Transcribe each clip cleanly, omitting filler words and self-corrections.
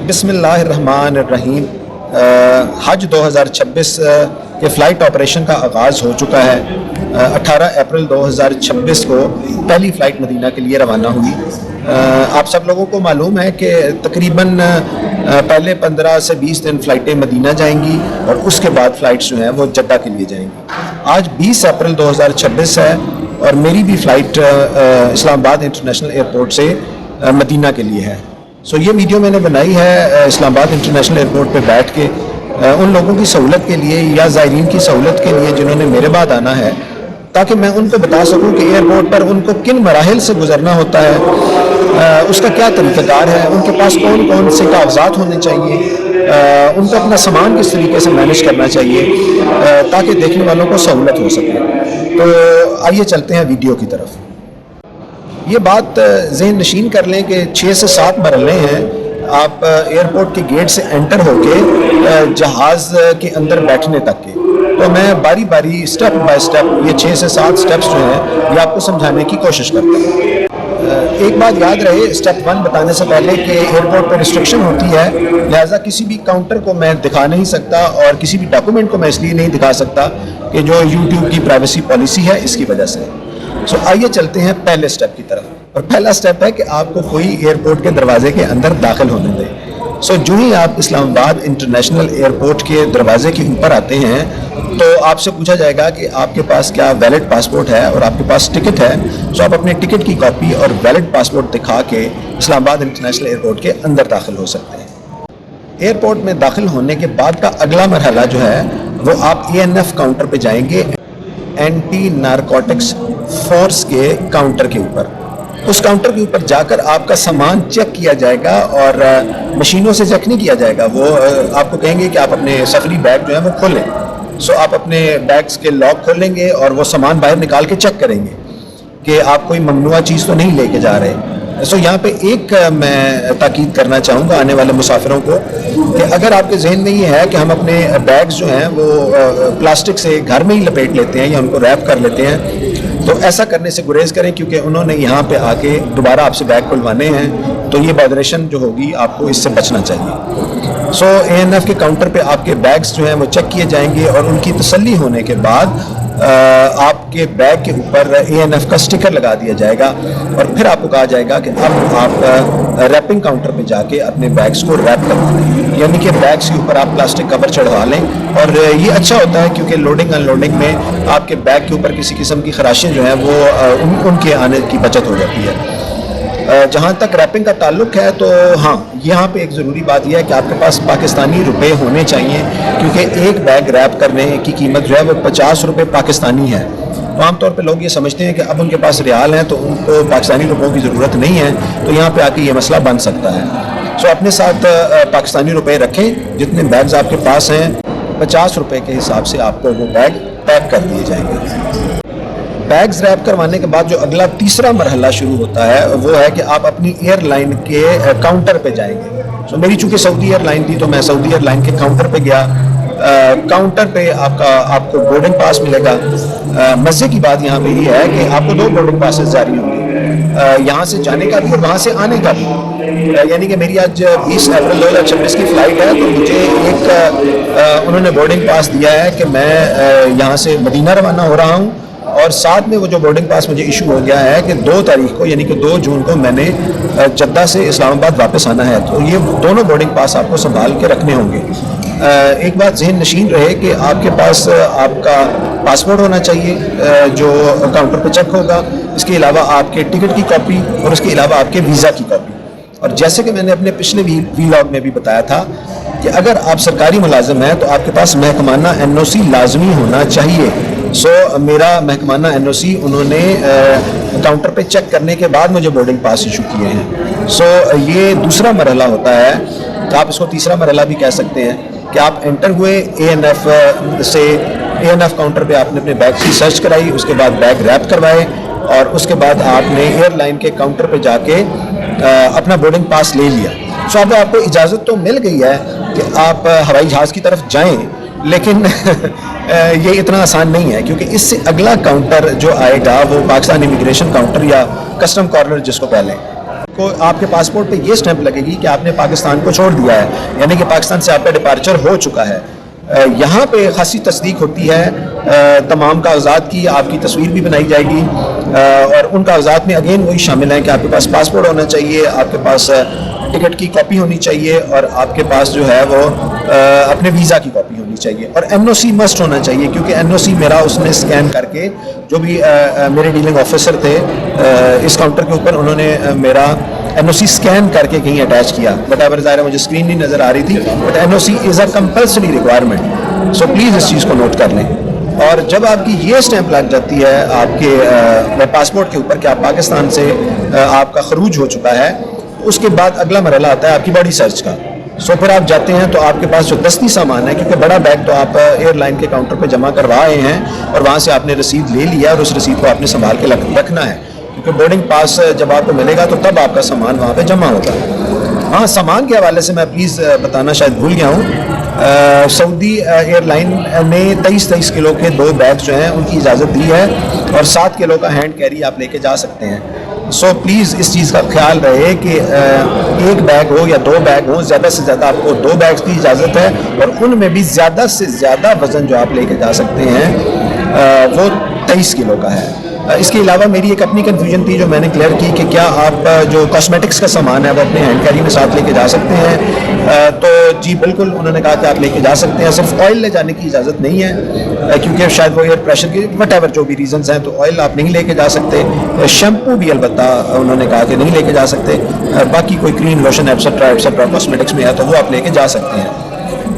बिस्मिल्लाहिर्रहमानिर्रहीम। हज 2026 के फ़्लाइट ऑपरेशन का आगाज़ हो चुका है। 18 अप्रैल 2026 को पहली फ़्लाइट मदीना के लिए रवाना हुई। आप सब लोगों को मालूम है कि तकरीबन पहले 15 से 20 दिन फ़्लाइटें मदीना जाएंगी और उसके बाद फ़्लाइट्स जो हैं वो जद्दा के लिए जाएंगी। आज 20 अप्रैल 2026 है और मेरी भी फ़्लाइट इस्लामाबाद इंटरनेशनल एयरपोर्ट से मदीना के लिए है। ये वीडियो मैंने बनाई है इस्लामाबाद इंटरनेशनल एयरपोर्ट पे बैठ के उन लोगों की सहूलत के लिए या ज़ायरीन की सहूलत के लिए जिन्होंने मेरे बाद आना है, ताकि मैं उनको बता सकूं कि एयरपोर्ट पर उनको किन मराहिल से गुजरना होता है, उसका क्या तरीक़ाकार है, उनके पास कौन कौन से कागजात होने चाहिए, उनको अपना सामान किस तरीके से मैनेज करना चाहिए ताकि देखने वालों को सहूलत हो सके। तो आइए चलते हैं वीडियो की तरफ। ये बात ज़हन नशीन कर लें कि 6 से 7 मरहले हैं आप एयरपोर्ट के गेट से एंटर होके जहाज़ के अंदर बैठने तक के। तो मैं बारी बारी स्टेप बाय स्टेप ये 6 से 7 स्टेप्स जो हैं ये आपको समझाने की कोशिश करता हूँ। एक बात याद रहे स्टेप 1 बताने से पहले कि एयरपोर्ट पर रिस्ट्रिक्शन होती है, लिहाजा किसी भी काउंटर को मैं दिखा नहीं सकता और किसी भी डॉक्यूमेंट को मैं इसलिए नहीं दिखा सकता कि जो यूट्यूब की प्राइवेसी पॉलिसी है इसकी वजह से। आइए चलते हैं पहले स्टेप की तरफ। और पहला स्टेप है कि आपको कोई एयरपोर्ट के दरवाजे के अंदर दाखिल होने दें। जो ही आप इस्लामाबाद इंटरनेशनल एयरपोर्ट के दरवाजे के ऊपर आते हैं तो आपसे पूछा जाएगा कि आपके पास क्या वैलिड पासपोर्ट है और आपके पास टिकट है। आप अपने टिकट की कॉपी और वैलिड पासपोर्ट दिखा के इस्लामाबाद इंटरनेशनल एयरपोर्ट के अंदर दाखिल हो सकते हैं। एयरपोर्ट में दाखिल होने के बाद का अगला मरहला जो है वो आप ANF काउंटर पर जाएंगे, एंटी नारकोटिक्स फोर्स के काउंटर के ऊपर। उस काउंटर के ऊपर जाकर आपका सामान चेक किया जाएगा और मशीनों से चेक नहीं किया जाएगा। वो आपको कहेंगे कि आप अपने सफरी बैग जो है वो खोलें। आप अपने बैग्स के लॉक खोलेंगे और वो सामान बाहर निकाल के चेक करेंगे कि आप कोई ममनुआ चीज़ तो नहीं लेके जा रहे। यहाँ पे एक मैं ताकीद करना चाहूँगा आने वाले मुसाफिरों को कि अगर आपके जहन में ये है कि हम अपने बैग्स जो हैं वो प्लास्टिक से घर में ही लपेट लेते हैं या उनको रैप कर लेते हैं, तो ऐसा करने से गुरेज करें, क्योंकि उन्होंने यहाँ पे आके दोबारा आपसे बैग खुलवाने हैं। तो ये बॉदरेशन जो होगी आपको इससे बचना चाहिए। ANF के काउंटर पे आपके बैग्स जो हैं वो चेक किए जाएंगे और उनकी तसल्ली होने के बाद आपके बैग के ऊपर ANF का स्टिकर लगा दिया जाएगा और फिर आपको कहा जाएगा कि अब आप रैपिंग काउंटर पे जाके अपने बैग्स को रैप करवा लें, यानी कि बैग्स के ऊपर आप प्लास्टिक कवर चढ़वा लें। और ये अच्छा होता है क्योंकि लोडिंग अनलोडिंग में आपके बैग के ऊपर किसी किस्म की खराशें जो हैं वो उनके आने की बचत हो जाती है। जहाँ तक रैपिंग का ताल्लुक है तो हाँ, यहाँ पे एक ज़रूरी बात यह है कि आपके पास पाकिस्तानी रुपए होने चाहिए, क्योंकि एक बैग रैप करने की कीमत जो है वो 50 रुपये पाकिस्तानी है। तो आमतौर पे लोग ये समझते हैं कि अब उनके पास रियाल हैं तो उनको पाकिस्तानी रुपयों की ज़रूरत नहीं है, तो यहाँ पे आके ये मसला बन सकता है। अपने साथ पाकिस्तानी रुपए रखें। जितने बैग्स आपके पास हैं 50 रुपये के हिसाब से आपको वो बैग पैक कर दिए जाएंगे। बैग्स रैप करवाने के बाद जो अगला तीसरा मरहला शुरू होता है वो है कि आप अपनी एयरलाइन के काउंटर पे जाएंगे। मेरी चूंकि सऊदी एयरलाइन थी तो मैं सऊदी एयरलाइन के काउंटर पे गया। काउंटर पे आपको बोर्डिंग पास मिलेगा। मज़े की बात यहाँ पे ये है कि आपको 2 बोर्डिंग पासेस जारी होंगे, यहाँ से जाने का भी और वहाँ से आने का भी। यानी कि मेरी आज 20 अप्रैल 2026 की फ़्लाइट है, तो मुझे एक उन्होंने बोर्डिंग पास दिया है कि मैं यहाँ से मदीना रवाना हो रहा हूँ और साथ में वो जो बोर्डिंग पास मुझे इशू हो गया है कि 2 तारीख को यानी कि 2 जून को मैंने जद्दा से इस्लामाबाद वापस आना है। तो ये दोनों बोर्डिंग पास आपको संभाल के रखने होंगे। एक बात ज़हन नशीन रहे कि आपके पास आपका पासपोर्ट होना चाहिए जो काउंटर पर चेक होगा। इसके अलावा आपके टिकट की कॉपी और इसके अलावा आपके वीज़ा की कॉपी। और जैसे कि मैंने अपने पिछले वीलॉग में भी बताया था कि अगर आप सरकारी मुलाजिम हैं तो आपके पास महकमाना NOC लाजमी होना चाहिए। मेरा महकमाना NOC उन्होंने काउंटर पे चेक करने के बाद मुझे बोर्डिंग पास इशू किए हैं। ये दूसरा मरहला होता है, तो आप इसको तीसरा मरहला भी कह सकते हैं कि आप एंटर हुए ANF काउंटर पे आपने अपने बैग की सर्च कराई, उसके बाद बैग रैप करवाए और उसके बाद आपने एयरलाइन के काउंटर पे जाके अपना बोर्डिंग पास ले लिया। अब आपको इजाज़त तो मिल गई है कि आप हवाई जहाज़ की तरफ जाएं, लेकिन ये इतना आसान नहीं है, क्योंकि इससे अगला काउंटर जो आएगा वो पाकिस्तान इमिग्रेशन काउंटर या कस्टम कॉर्नर जिसको पहले کو आपके पासपोर्ट पे ये स्टैंप लगेगी कि आपने पाकिस्तान को छोड़ दिया है, यानी कि पाकिस्तान से आपका डिपार्चर हो चुका है। यहाँ पे खासी तस्दीक होती है तमाम कागजात की, आपकी तस्वीर भी बनाई जाएगी और उन कागजात में अगेन वही शामिल हैं कि आपके पास पासपोर्ट होना चाहिए, आपके पास टिकट की कॉपी होनी चाहिए और आपके पास जो है वो अपने वीज़ा की कॉपी होनी चाहिए और एनओसी मस्ट होना चाहिए, क्योंकि एनओसी मेरा उसने स्कैन करके, जो भी मेरे डीलिंग ऑफिसर थे इस काउंटर के ऊपर, उन्होंने मेरा एनओसी स्कैन करके कहीं अटैच किया। बट एवर ज़ाहिर मुझे स्क्रीन नहीं नज़र आ रही थी, but NOC is a compulsory requirement, so please इस चीज़ को नोट कर लें। और जब आपकी ये स्टैंप लग जाती है आपके पासपोर्ट के ऊपर कि आप पाकिस्तान से आपका खरूज हो चुका है, उसके बाद अगला मरहला आता है आपकी बॉडी सर्च का। सो फिर आप जाते हैं तो आपके पास जो दस्ती सामान है, क्योंकि बड़ा बैग तो आप एयरलाइन के काउंटर पे जमा करवा आए हैं और वहाँ से आपने रसीद ले लिया और उस रसीद को आपने संभाल के रखना है, क्योंकि बोर्डिंग पास जब आपको मिलेगा तो तब आपका सामान वहाँ पे जमा होगा। हाँ, सामान के हवाले से मैं प्लीज़ बताना शायद भूल गया हूँ, सऊदी एयरलाइन ने 23 किलो के 2 बैग जो हैं उनकी इजाज़त दी है और 7 किलो का हैंड कैरी आप लेके जा सकते हैं। सो प्लीज़ इस चीज़ का ख्याल रहे कि एक बैग हो या 2 बैग हो, ज़्यादा से ज़्यादा आपको 2 बैग्स की इजाज़त है और उनमें भी ज़्यादा से ज़्यादा वज़न जो आप लेके जा सकते हैं वो 23 किलो का है। इसके अलावा मेरी एक अपनी कन्फ्यूजन थी जो मैंने क्लियर की कि क्या आप जो कॉस्मेटिक्स का सामान है वो अपने हैंड कैरी में साथ लेके जा सकते हैं, तो जी बिल्कुल उन्होंने कहा कि आप लेके जा सकते हैं, सिर्फ ऑयल ले जाने की इजाज़त नहीं है क्योंकि शायद वो एयर प्रेशर की वट एवर जो भी रीजंस हैं, तो ऑयल आप नहीं लेके जा सकते, शैम्पू भी अलबत्ता उन्होंने कहा कि नहीं लेके जा सकते, बाकी कोई क्रीम लोशन एट्सेट्रा कॉस्मेटिक्स में है तो वो आप लेके जा सकते हैं।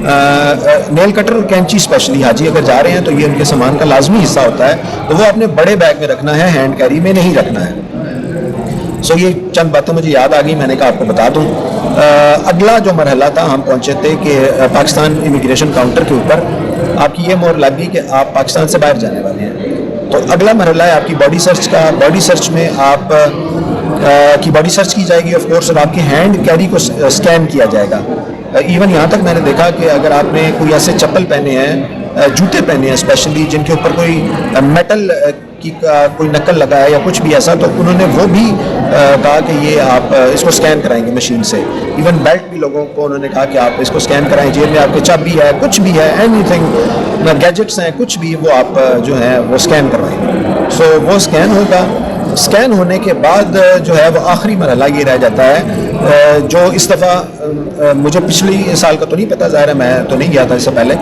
नेल कटर और कैंची स्पेशली हाजी अगर जा रहे हैं तो ये उनके सामान का लाजमी हिस्सा होता है, तो वो अपने बड़े बैग में रखना है, हैंड कैरी में नहीं रखना है। सो ये चंद बातें मुझे याद आ गई, मैंने कहा आपको बता दूं। अगला जो मरहला था, हम पहुंचे थे कि पाकिस्तान इमिग्रेशन काउंटर के ऊपर आपकी ये मोहर लग गई कि आप पाकिस्तान से बाहर जाने वाले हैं, तो अगला मरहला है आपकी बॉडी सर्च का। बॉडी सर्च में आप की बॉडी सर्च की जाएगी ऑफ कोर्स और आपके हैंड कैरी को स्कैन किया जाएगा। इवन यहाँ तक मैंने देखा कि अगर आपने कोई ऐसे चप्पल पहने हैं, जूते पहने हैं स्पेशली जिनके ऊपर कोई मेटल की कोई नकल लगा है या कुछ भी ऐसा, तो उन्होंने वो भी कहा कि ये आप इसको स्कैन कराएंगे मशीन से। इवन बेल्ट भी लोगों को उन्होंने कहा कि आप इसको स्कैन कराएं, जेब में आपके चाबी है, कुछ भी है, एनीथिंग गैजेट्स हैं, कुछ भी वो आप जो है वो स्कैन करवाएंगे। सो वो स्कैन होगा। स्कैन होने के बाद जो है वो आखिरी मरहला ये रह जाता है जो इस दफ़ा मुझे पिछली साल का तो नहीं पता, ज़ाहिर है मैं तो नहीं गया था इससे पहले।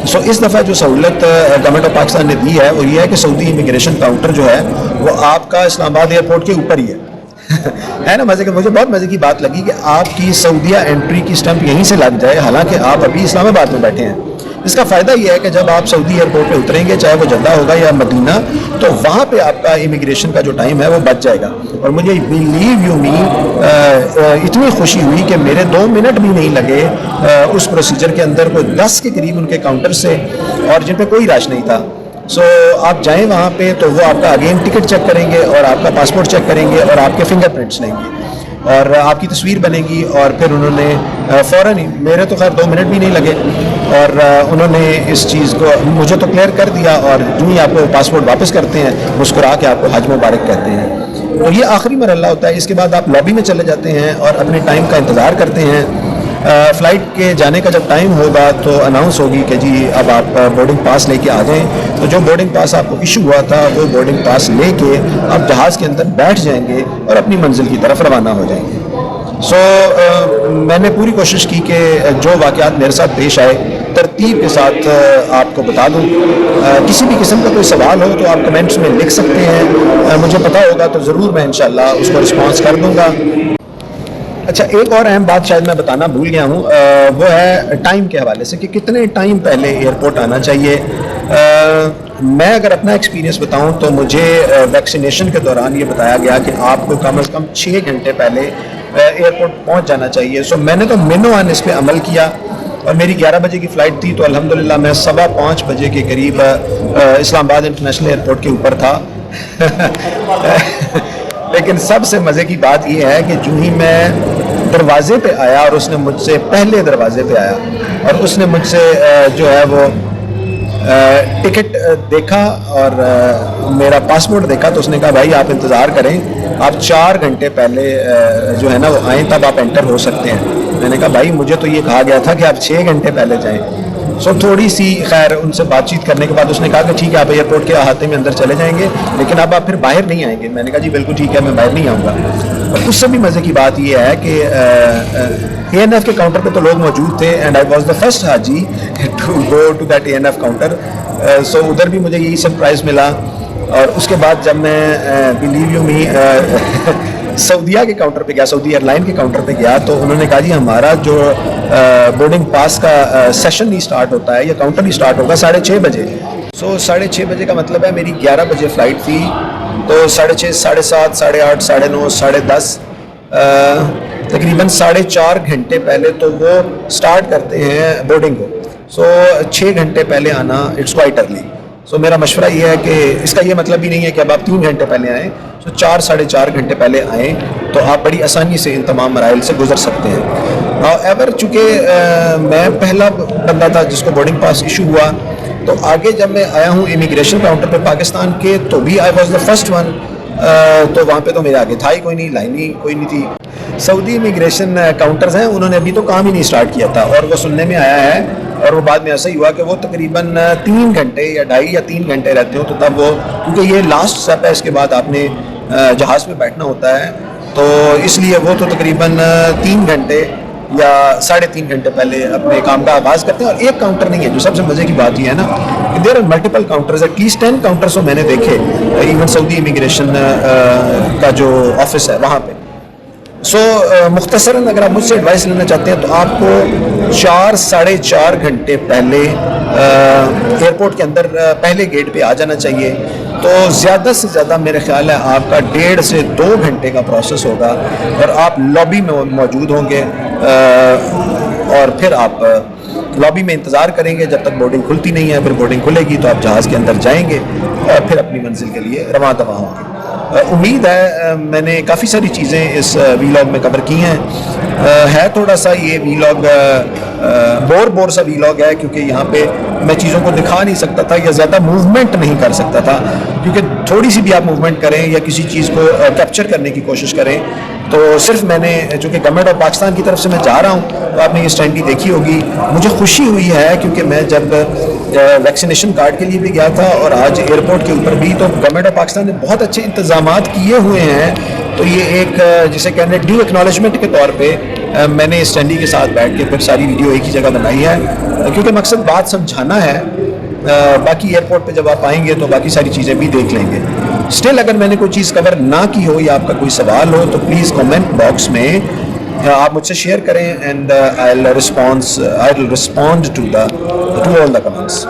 सो इस दफ़ा जो सहूलत गवर्नमेंट ऑफ पाकिस्तान ने दी है वो ये है कि सऊदी इमिग्रेशन काउंटर जो है वो आपका इस्लामाबाद एयरपोर्ट के ऊपर ही है ना। मज़े की मुझे बहुत मज़े की बात लगी कि आपकी सऊदीया एंट्री की स्टंप यहीं से लग जाए, हालांकि आप अभी इस्लामाबाद में बैठे हैं। इसका फ़ायदा यह है कि जब आप सऊदी एयरपोर्ट पे उतरेंगे, चाहे वो जद्दा होगा या मदीना, तो वहाँ पे आपका इमिग्रेशन का जो टाइम है वो बच जाएगा। और मुझे बिलीव यू मी इतनी खुशी हुई कि मेरे 2 मिनट भी नहीं लगे उस प्रोसीजर के अंदर, कोई 10 के करीब उनके काउंटर से, और जिन पे कोई रश नहीं था। सो आप जाएं वहाँ पे तो वो आपका अगेन टिकट चेक करेंगे और आपका पासपोर्ट चेक करेंगे और आपके फिंगरप्रिंट्स लेंगे और आपकी तस्वीर बनेगी। और फिर उन्होंने फ़ौरन ही, मेरे तो खैर 2 मिनट भी नहीं लगे, और उन्होंने इस चीज़ को मुझे तो क्लियर कर दिया और जो ही आपको पासपोर्ट वापस करते हैं मुस्कुरा के आपको हज मुबारक कहते हैं। तो ये आखिरी मरहला होता है। इसके बाद आप लॉबी में चले जाते हैं और अपने टाइम का इंतज़ार करते हैं। फ़्लाइट के जाने का जब टाइम होगा तो अनाउंस होगी कि जी अब आप बोर्डिंग पास लेके आ जाएं। तो जो बोर्डिंग पास आपको इशू हुआ था वो बोर्डिंग पास लेके आप जहाज़ के अंदर बैठ जाएंगे और अपनी मंजिल की तरफ रवाना हो जाएंगे। सो मैंने पूरी कोशिश की कि जो वाक़यात मेरे साथ पेश आए तरतीब के साथ आपको बता दूं। किसी भी किस्म का कोई सवाल हो तो आप कमेंट्स में लिख सकते हैं, मुझे पता होगा तो ज़रूर मैं इंशाल्लाह उसको रिस्पॉन्स कर दूंगा। अच्छा, एक और अहम बात शायद मैं बताना भूल गया हूँ, वो है टाइम के हवाले से कि कितने टाइम पहले एयरपोर्ट आना चाहिए। मैं अगर अपना एक्सपीरियंस बताऊं तो मुझे वैक्सीनेशन के दौरान ये बताया गया कि आपको कम से कम 6 घंटे पहले एयरपोर्ट पहुंच जाना चाहिए। सो मैंने तो मिनोअन इस पर अमल किया और मेरी 11 बजे की फ़्लाइट थी, तो अल्हम्दुलिल्लाह मैं 5:15 बजे के करीब इस्लामाबाद इंटरनेशनल एयरपोर्ट के ऊपर था। लेकिन सबसे मज़े की बात यह है कि जो ही मैं दरवाजे पे आया और उसने मुझसे पहले दरवाजे पे आया और उसने मुझसे जो है वो टिकट देखा और मेरा पासपोर्ट देखा तो उसने कहा भाई आप इंतज़ार करें, आप 4 घंटे पहले जो है ना वो आएँ तब आप एंटर हो सकते हैं। मैंने कहा भाई मुझे तो ये कहा गया था कि आप 6 घंटे पहले जाएँ। सो थोड़ी सी खैर उनसे बातचीत करने के बाद उसने कहा कि ठीक है आप एयरपोर्ट के अहाते में अंदर चले जाएंगे, लेकिन अब आप फिर बाहर नहीं आएंगे। मैंने कहा जी बिल्कुल ठीक है, मैं बाहर नहीं आऊँगा। और उससे भी मज़े की बात ये है कि ANF के काउंटर पे तो लोग मौजूद थे and I was the first हाजी to go to that ANF counter. So उधर भी मुझे यही सरप्राइज़ मिला। और उसके बाद जब मैं बिलीव यू मी सऊदीया के काउंटर पे गया, सऊदी एयरलाइन के काउंटर पे गया, तो उन्होंने कहा जी हमारा जो बोर्डिंग पास का सेशन नहीं स्टार्ट होता है, या काउंटर नहीं स्टार्ट होगा 6:30 बजे। सो 6:30 बजे का मतलब है मेरी 11 बजे फ़्लाइट थी, तो 6:30, 7:30, 8:30, 9:30, 10:30 तकरीबन 4.5 घंटे पहले तो वो स्टार्ट करते हैं बोर्डिंग को। सो 6 घंटे पहले आना इट्स क्वाइट अर्ली। सो मेरा मशवरा ये है कि इसका ये मतलब भी नहीं है कि अब आप 3 घंटे पहले आएँ। सो 4 साढ़े 4 घंटे पहले आएँ तो आप बड़ी आसानी से इन तमाम मराइल से गुजर सकते हैं। एवर चूँकि मैं पहला बंदा था जिसको बोर्डिंग पास इशू हुआ, तो आगे जब मैं आया हूँ इमिग्रेशन काउंटर पे पाकिस्तान के, तो भी आई वॉज द फर्स्ट वन। तो वहाँ पे तो मेरे आगे था ही कोई नहीं, लाइन ही कोई नहीं थी। सऊदी इमिग्रेशन काउंटर्स हैं, उन्होंने अभी तो काम ही नहीं स्टार्ट किया था, और वो सुनने में आया है और वो बाद में ऐसा ही हुआ कि वो तकरीबन 3 घंटे या 2.5 या 3 घंटे रहते हो, तो तब वो, क्योंकि ये लास्ट स्टेप है, इसके बाद आपने जहाज़ में बैठना होता है, तो इसलिए वो तो तकरीबन 3 घंटे या 3.5 घंटे पहले अपने काम का आगाज़ करते हैं। और एक काउंटर नहीं है, जो सबसे मज़े की बात ये है ना कि there are multiple counters, at least 10 counters तो मैंने देखे इवन सऊदी इमिग्रेशन का जो ऑफिस है वहाँ पे। सो मुख्तसरन अगर आप मुझसे एडवाइस लेना चाहते हैं तो आपको 4 साढ़े 4 घंटे पहले एयरपोर्ट के अंदर पहले गेट पे आ जाना चाहिए। तो ज़्यादा से ज़्यादा मेरे ख्याल है आपका 1.5 से 2 घंटे का प्रोसेस होगा, और आप लॉबी में मौजूद होंगे, और फिर आप लॉबी में इंतज़ार करेंगे जब तक बोर्डिंग खुलती नहीं है। फिर बोर्डिंग खुलेगी तो आप जहाज़ के अंदर जाएंगे और फिर अपनी मंजिल के लिए रवां दवा होंगे। उम्मीद है मैंने काफ़ी सारी चीज़ें इस वीलॉग में कवर की हैं। है थोड़ा सा ये वीलॉग बोर सा वीलॉग है, क्योंकि यहाँ पे मैं चीज़ों को दिखा नहीं सकता था या ज़्यादा मूवमेंट नहीं कर सकता था, क्योंकि थोड़ी सी भी आप मूवमेंट करें या किसी चीज़ को कैप्चर करने की कोशिश करें तो सिर्फ मैंने, चूँकि गवर्नमेंट ऑफ पाकिस्तान की तरफ से मैं जा रहा हूँ, तो आपने ये स्टैंडी देखी होगी। मुझे खुशी हुई है क्योंकि मैं जब वैक्सीनेशन कार्ड के लिए भी गया था और आज एयरपोर्ट के ऊपर भी, तो गवर्नमेंट ऑफ पाकिस्तान ने बहुत अच्छे इंतजामात किए हुए हैं। तो ये एक जिसे कहने ड्यू एक्नॉलेजमेंट के तौर पे मैंने स्टैंडी के साथ बैठ के फिर सारी वीडियो एक ही जगह बनाई है, क्योंकि मकसद बात समझाना है। बाकी एयरपोर्ट पे जब आप आएंगे तो बाकी सारी चीज़ें भी देख लेंगे। स्टिल अगर मैंने कोई चीज़ कवर ना की हो या आपका कोई सवाल हो तो प्लीज़ कमेंट बॉक्स में आप मुझसे शेयर करें, and I will respond to all the comments.